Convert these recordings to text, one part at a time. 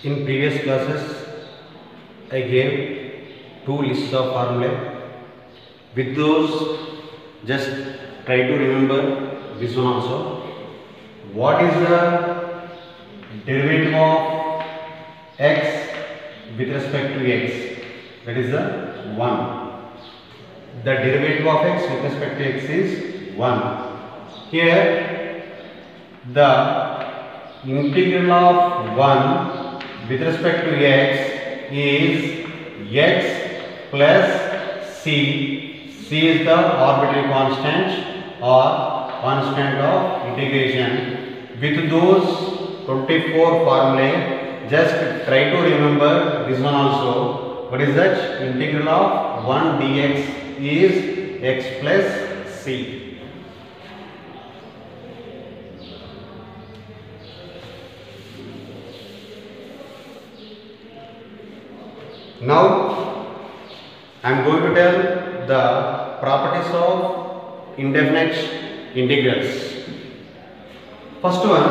In previous classes, I gave two lists of formulae. With those, just try to remember this one also. What is the derivative of x with respect to x? That is the 1. The derivative of x with respect to x is 1. Here, the integral of 1 with respect to x is x plus c. C is the arbitrary constant or constant of integration. With those 24 formulae, just try to remember this one also. What is that? Integral of 1 dx is x plus c. Now, I am going to tell the properties of indefinite integrals. First one,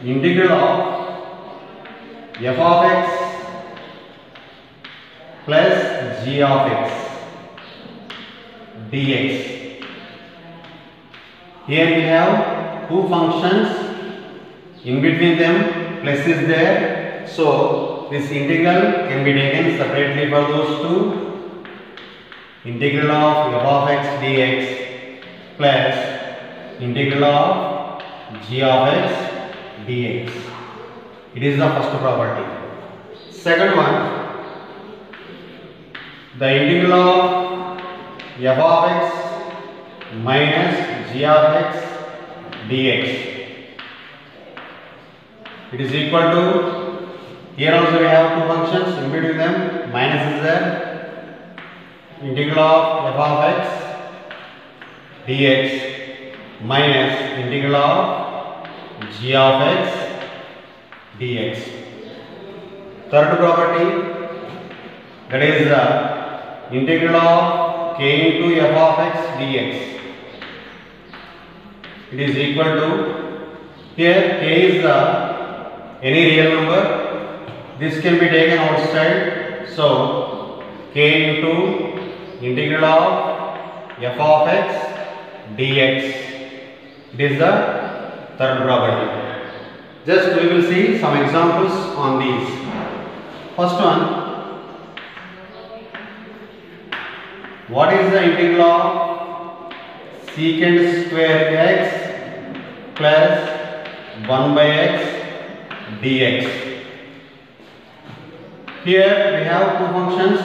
integral of f of x plus g of x dx. Here we have two functions, in between them plus is there. So, this integral can be taken separately for those two. Integral of f of x dx plus integral of g of x dx. It is the first property. Second one, the integral of f of x minus g of x dx. It is equal to, here also we have two functions, in between them minus is there, integral of f of x dx minus integral of g of x dx. Third property, that is the integral of k into f of x dx. It is equal to, here k is any real number. This can be taken outside. So, k into integral of f of x dx. It is the third property. Just we will see some examples on these. First one, what is the integral of secant square x plus 1 by x dx? Here we have two functions,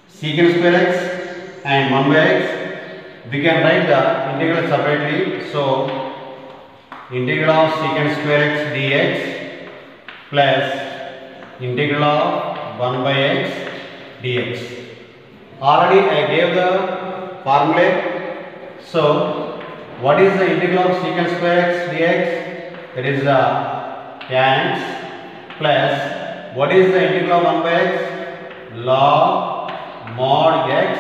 secant square x and 1 by x. We can write the integral separately. So, integral of secant square x dx plus integral of 1 by x dx. Already I gave the formula. So, what is the integral of secant square x dx? That is the tan x plus, what is the integral of 1 by x? Log mod x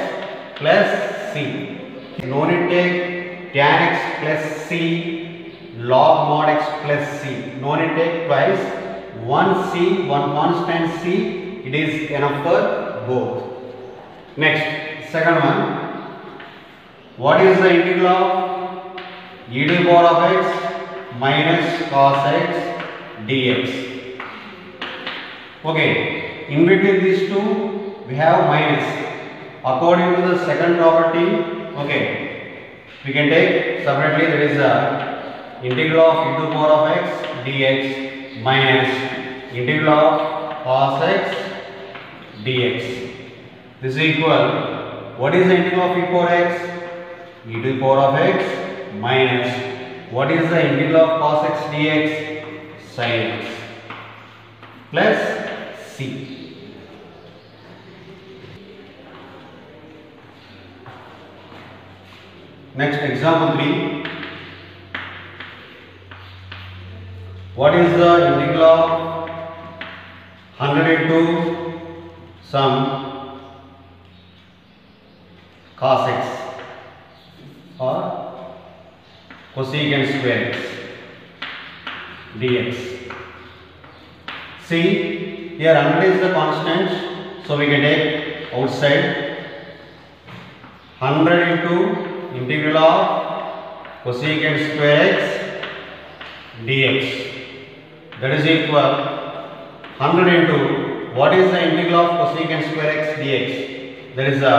plus c. No need take tan x plus c, log mod x plus c. No need take twice. One c, one constant c, it is enough for both. Next, second one. What is the integral of e to the power of x minus cos x dx? Okay, in between these two we have minus. According to the second property, okay, we can take separately. There is a integral of e to the power of x dx minus integral of cos x dx. This is equal, what is the integral of e power x? E to the power of x minus, what is the integral of cos x dx? Sin x plus c. Next, example 3. What is the integral of 100 into some cos x or cosecant square x? dx. See, here 100 is the constant, so we can take outside 100 into integral of cosecant square x dx. That is equal 100 into what is the integral of cosecant square x dx? That is a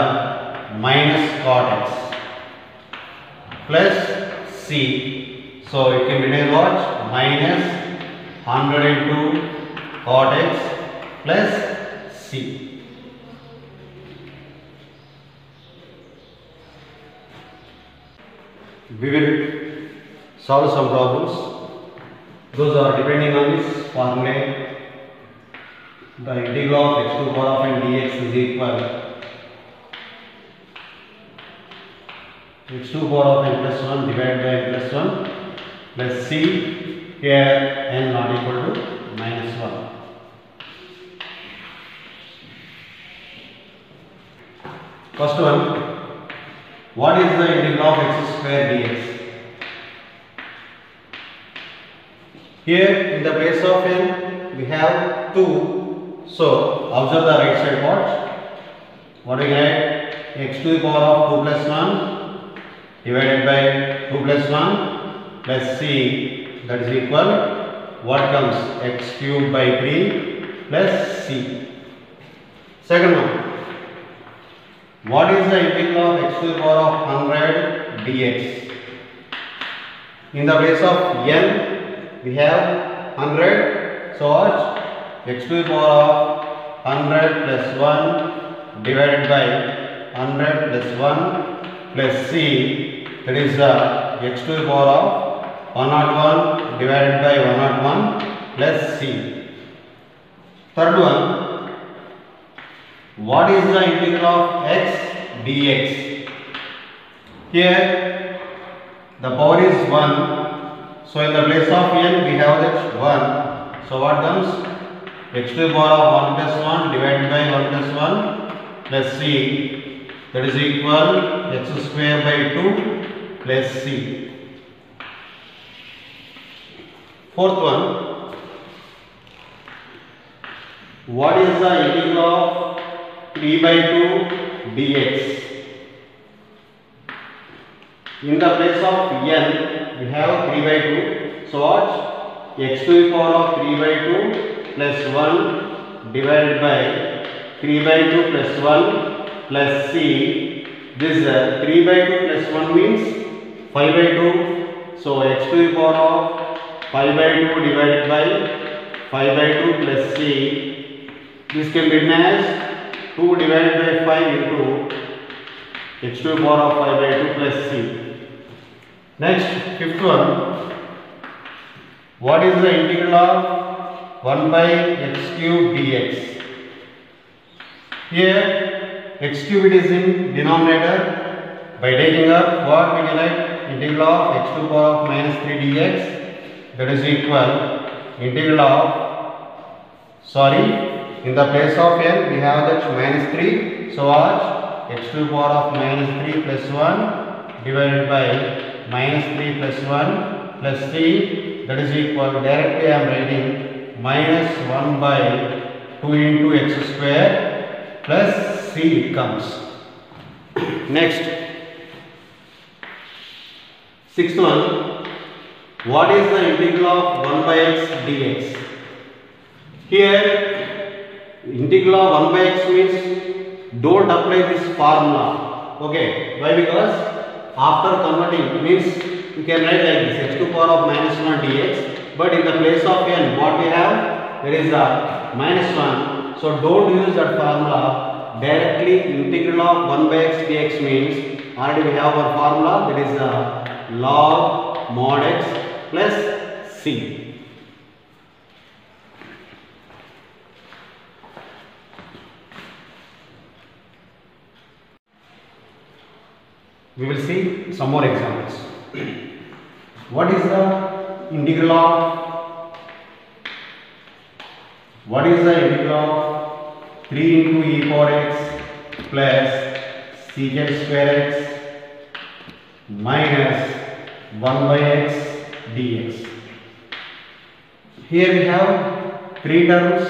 minus cot x plus c. So it can be written what? Minus 100 into cot x plus c. We will solve some problems. Those are depending on this formula. The integral of x to the power of n dx is equal x to the power of n plus 1 divided by n plus 1 plus c. Here n not equal to minus 1. First one, what is the integral of x square dx? Here in the place of n we have 2. So observe the right side part. What we get? X to the power of 2 plus 1 divided by 2 plus 1 plus c, that is equal what comes? X cubed by 3 plus c. Second one, what is the integral of x to the power of 100 dx? In the place of n we have 100, so what? X to the power of 100 plus 1 divided by 100 plus 1 plus c, that is x to the power of 101 divided by 101 plus c. Third one, what is the integral of x dx? Here the power is 1, so in the place of n we have that 1, so what comes? X to the power of 1 plus 1 divided by 1 plus 1 plus c, that is equal x square by 2 plus c. Fourth one, what is the integral of 3 by 2 dx? In the place of n we have 3 by 2, so what? X to the power of 3 by 2 plus 1 divided by 3 by 2 plus 1 plus c. This 3 by 2 plus 1 means 5 by 2, so x to the power of 5 by 2 divided by 5 by 2 plus c. This can be written as 2 divided by 5 into x to the power of 5 by 2 plus c. Next, fifth one, what is the integral of 1 by x cube dx? Here x cube is in denominator. By taking up what we can write? Integral of x to the power of minus 3 dx, that is equal integral of, in the place of n we have that minus 3, so what? X to the power of minus 3 plus 1 divided by minus 3 plus 1 plus 3, that is equal, directly I am writing minus 1 by 2 into x square plus c it comes. Next, sixth one, what is the integral of 1 by x dx? Here integral of 1 by x means don't apply this formula. Okay, why? Because after converting means you can write like this, x to the power of minus 1 dx, but in the place of n what we have? There is a minus 1, so don't use that formula. Directly integral of 1 by x dx means already we have our formula, that is log mod x plus c. We will see some more examples. What is the integral of 3 into e power x plus secant square x minus 1 by x dx? Here we have three terms.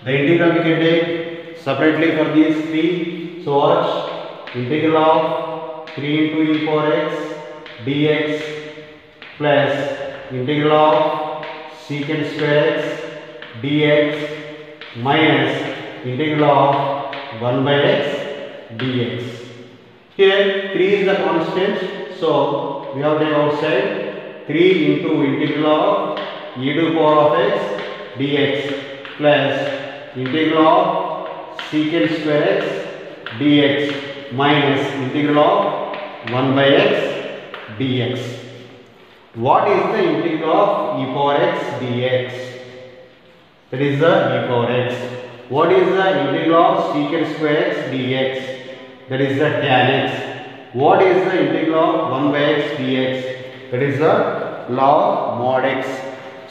The integral we can take separately for these three. So watch, integral of 3 into e power x dx plus integral of secant square x dx minus integral of 1 by x dx. Here 3 is the constant, so we have to take outside 3 into integral of e to the power of x dx plus integral of secant square x dx minus integral of 1 by x dx. What is the integral of e power x dx? That is the e power x. What is the integral of secant square x dx? That is the tan x. What is the integral of 1 by x dx? That is the log mod x.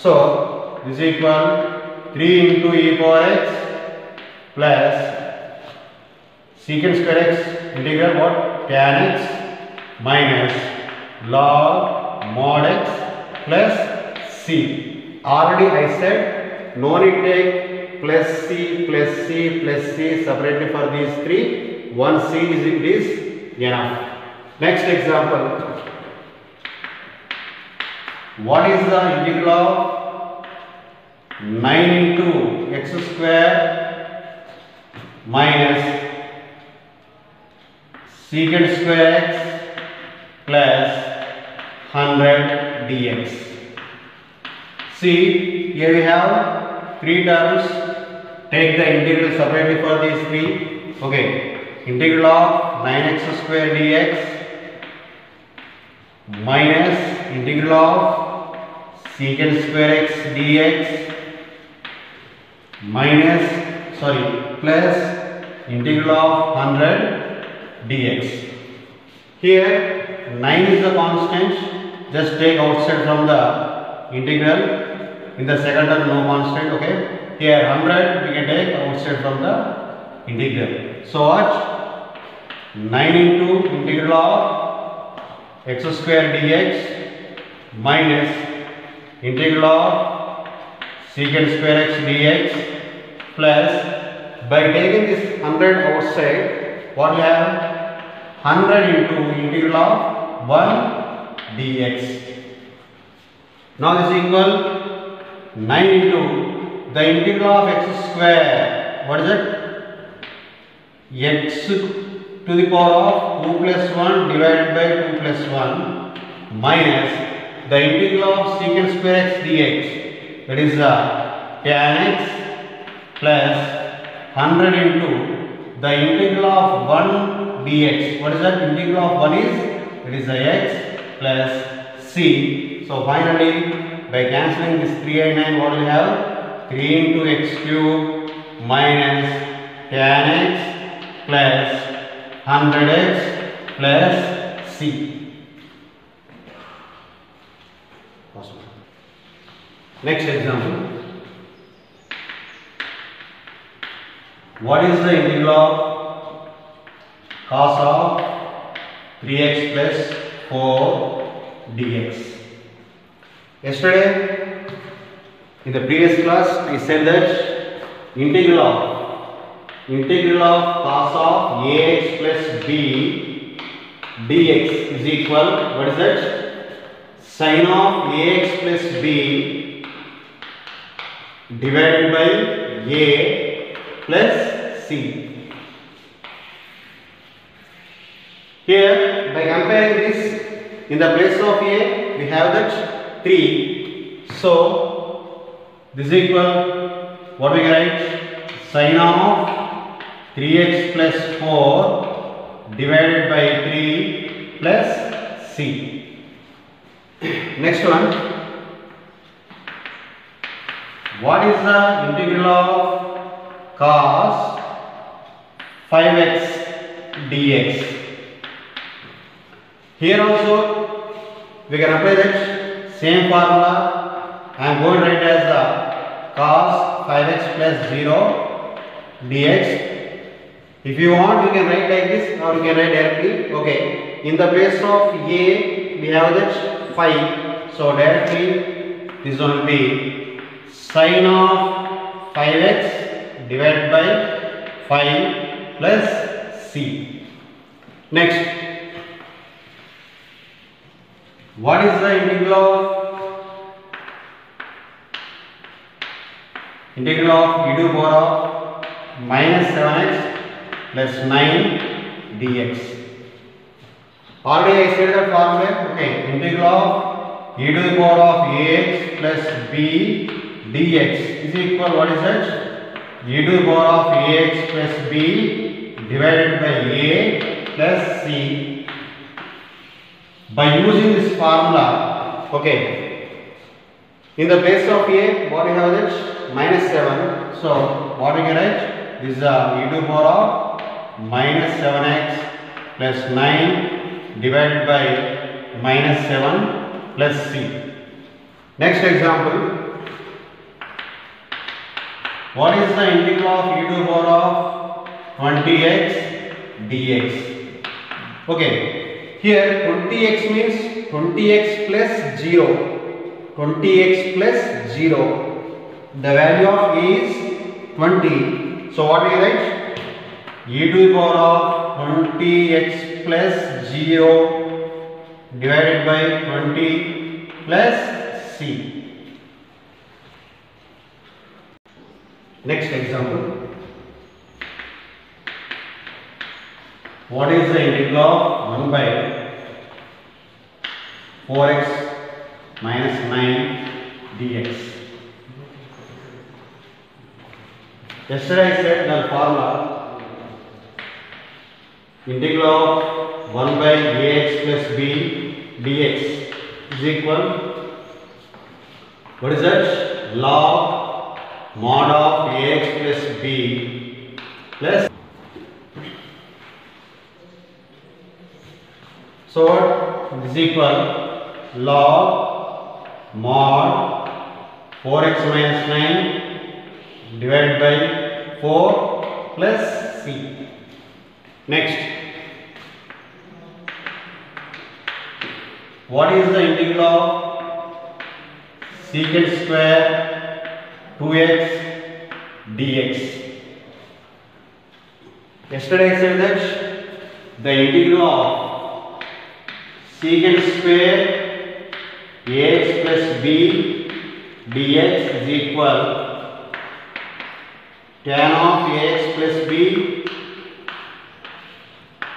So this is equal 3 into e power x plus secant square x integral what? Tan x minus log mod x plus c. Already I said no need take plus c plus c plus c separately for these three. One c is enough. Next example. What is the integral of 9 into x square minus secant square x plus 100 dx? See, here we have three terms. Take the integral separately for these three. Okay. Integral of 9x square dx minus integral of secant square x dx plus integral of 100 dx. Here 9 is the constant, just take outside from the integral. In the second term no constant, okay. Here 100 we can take outside from the integral. So watch, 9 into integral of x square dx minus integral of secant square x dx plus, by taking this 100 outside, what we have? 100 into integral of 1 dx. Now this is equal 9 into the integral of x square. What is it? X to the power of 2 plus 1 divided by 2 plus 1 minus the integral of secant square x dx, that is the tan x plus 100 into the integral of 1 dx. What is that? Integral of 1 is, it is the x plus c. So finally, by cancelling this 3 and 9, what do we have? 3 into x cube minus tan x plus 100x plus c. Next example. What is the integral of cos of 3x plus 4 dx? Yesterday, in the previous class, we said that integral of cos of ax plus b dx is equal, what is that? Sin of ax plus b divided by a plus c. Here, by comparing this, in the place of a, we have that 3. So, this is equal, what we can write? Sin of 3x plus 4 divided by 3 plus c. Next one. What is the integral of cos 5x dx? Here also we can apply that same formula. I am going to write as the cos 5x plus 0 dx. If you want, you can write like this or you can write directly. Okay. In the place of a, we have that 5. So directly this will be sine of 5x divided by 5 plus c. Next, what is the integral of e to the power of minus 7x plus 9 dx? Already I said the formula. Okay, integral of e to the power of ax plus b dx is equal, what is that? E to the power of ax plus b divided by a plus c. By using this formula, okay, in the place of a, what we have is minus 7. So what we can write is e to the power of minus 7x plus 9 divided by minus 7 plus c. Next example, what is the integral of e to the power of 20x dx? Okay, here 20x means 20x plus 0. 20x plus 0. The value of a is 20. So what we write? E to the power of 20x plus 0 divided by 20 plus c. Next example. What is the integral of 1 by 4x minus 9 dx? Yesterday I said the formula integral of 1 by ax plus b dx is equal, what is that? Log mod of ax plus b plus, so this is equal log mod 4x minus 9 divided by 4 plus c. Next, what is the integral of secant square 2x dx? Yesterday I said that the integral of secant square ax plus b dx is equal tan of ax plus b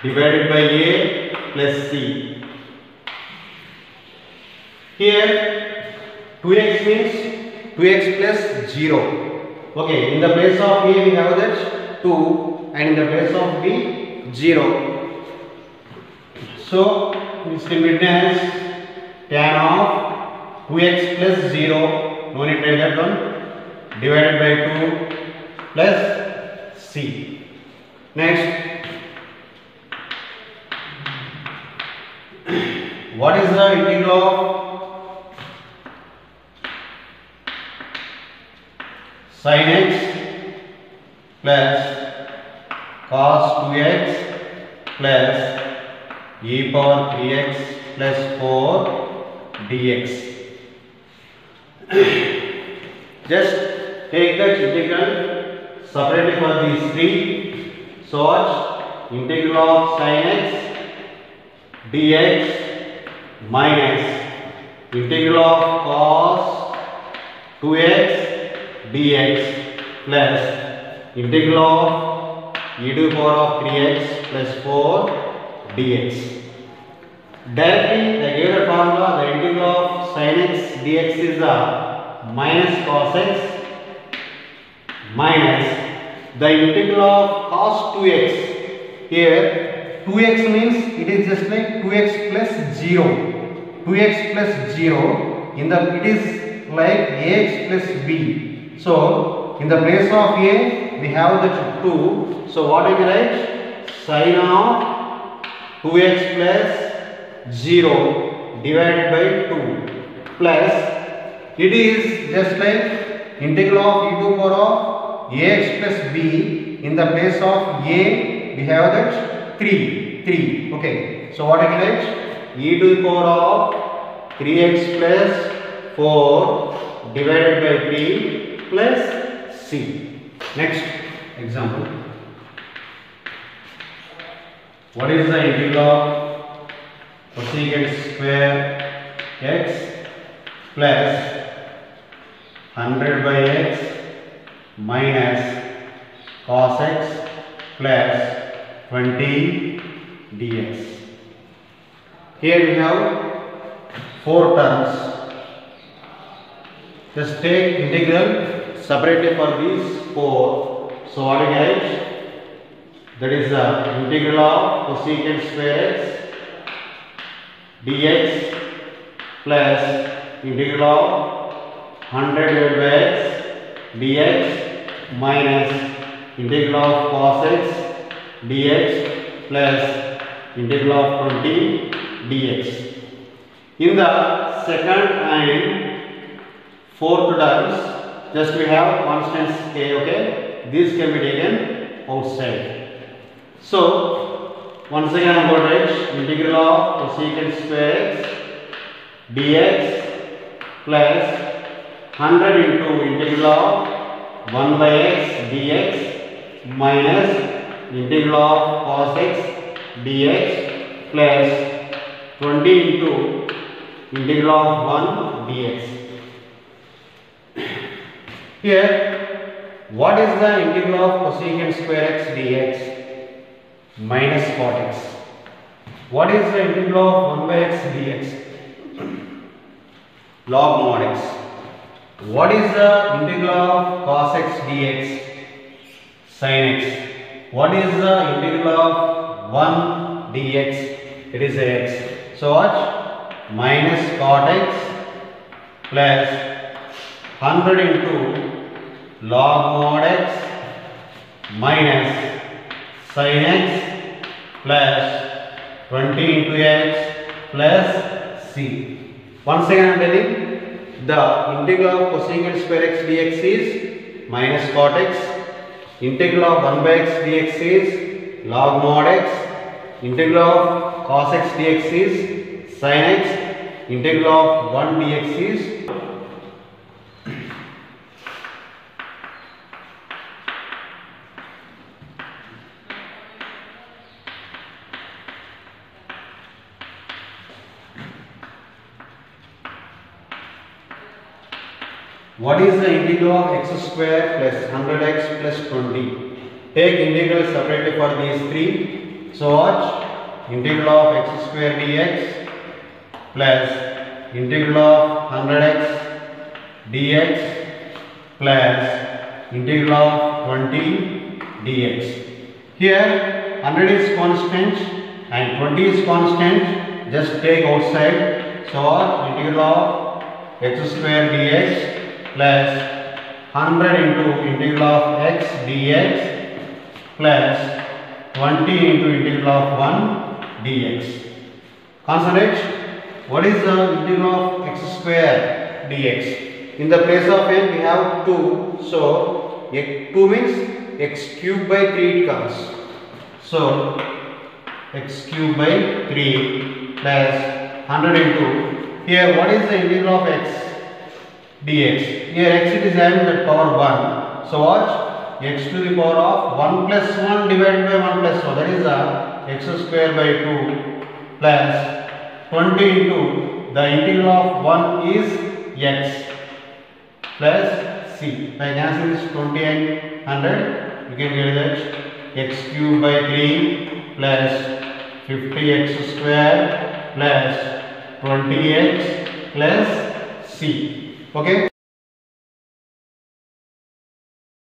divided by a plus c. Here 2x means 2x plus 0. Okay, in the place of a we have that 2 and in the place of b 0. So this can be written as tan of 2x plus 0, no need to write that one, divided by 2 plus c. Next, what is the integral of sin x plus cos 2x plus e power 3x plus 4 dx? Just take that integral separately for these three. So integral of sin x dx minus integral of cos 2x dx plus integral of e to the power of 3x plus 4 dx. Directly the given formula, the integral of sin x dx is a minus cos x minus the integral of cos 2x. Here 2x means it is just like 2x plus 0. 2x plus 0 in the, it is like ax plus b. So in the place of a we have the 2. So what I can write? Sin of 2x plus 0 divided by 2 plus, it is just like integral of e to the power of ax plus b. In the place of a we have that 3. Okay, so what I can write? E to the power of 3x plus 4 divided by 3 plus c. Next example. What is the integral of cosecant square x plus 100 by x minus cos x plus 20 dx. Here we have 4 terms. Just take integral separately for these 4. So what we get? That is the integral of cosecant square x dx plus integral of 100 divided by x dx minus integral of cos x dx plus integral of 20 dx. In the second and fourth terms, just we have constants k, okay? These can be taken outside. So, once again I am going to write integral of cosecant square x dx plus 100 into integral of 1 by x dx minus integral of cos x dx plus 20 into integral of 1 dx. Here, what is the integral of cosecant square x dx? Minus cot x. What is the integral of 1 by x dx? Log mod x. What is the integral of cos x dx? Sin x. What is the integral of 1 dx? It is x. So what? Minus cot x plus 100 into log mod x minus sin x plus 20 into x plus c. Once again I am telling the integral of cosecant square x dx is minus cot x, integral of 1 by x dx is log mod x, integral of cos x dx is sin x, integral of 1 dx is what is the integral of x square plus 100x plus 20? Take integral separately for these 3. So watch integral of x square dx plus integral of 100x dx plus integral of 20 dx. Here 100 is constant and 20 is constant. Just take outside. So watch integral of x square dx plus 100 into integral of x dx plus 20 into integral of 1 dx. Concentrate. What is the integral of x square dx? In the place of n we have 2. So 2 means x cube by 3 it comes. So x cube by 3 plus 100 into, here what is the integral of x dx? Here x it is having that power 1. So watch x to the power of 1 plus 1 divided by 1 plus 1, that is x square by 2 plus 20 into the integral of 1 is x plus c. By cancelling this 20 and 100, you can get that x cube by 3 plus 50x square plus 20x plus c. Okay.